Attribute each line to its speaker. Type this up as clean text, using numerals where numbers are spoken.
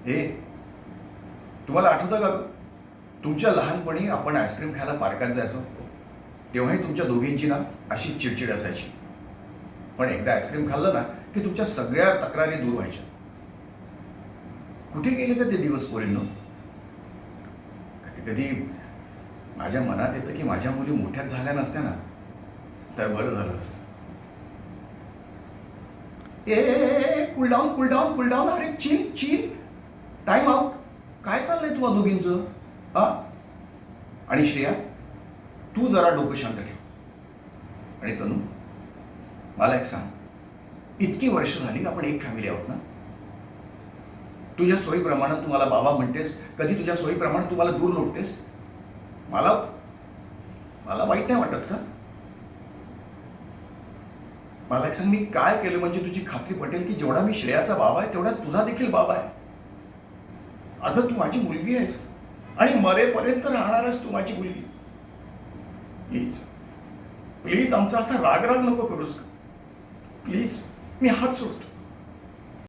Speaker 1: हे तुम्हाला आठवतं का? तुमच्या लहानपणी आपण आईस्क्रीम खायला पार्कात जायचो, तेव्हाही तुमच्या दोघींची ना अशी चिडचिड असायची. पण एकदा आईस्क्रीम खाल्लं ना की तुमच्या सगळ्या तक्रारी दूर व्हायच्या. कुठे गेले का ते दिवस पोरींनो? कधी कधी माझ्या मनात येतं की माझ्या मुली मोठ्या झाल्या नसत्या ना तर बरं झालं असतं. ए cool down cool down cool down, अरे चिल चिल, टाइम आउट. काय चाललंय तुला दोघींचं? हा, आणि श्रेया, तू जरा डोकं शांत ठेव. आणि तनू, मला एक सांग, इतकी वर्ष झाली आपण एक फॅमिली आहोत ना? तुझ्या सोयीप्रमाणे तू मला बाबा म्हणतेस, कधी तुझ्या सोयीप्रमाणे तू मला दूर लोटतेस. मला मला वाईट नाही वाटत का? मला एक सांग, मी काय केलं म्हणजे तुझी खात्री पटेल की जेवढा मी श्रेयाचा बाबा आहे तेवढाच तुझा देखील बाबा आहे. अगं, तू माझी मुलगी आहेस आणि मरेपर्यंत राहणारच तू माझी मुलगी. प्लीज प्लीज आमचा असा राग राग नको करूस का? प्लीज, मी हात सोडतो.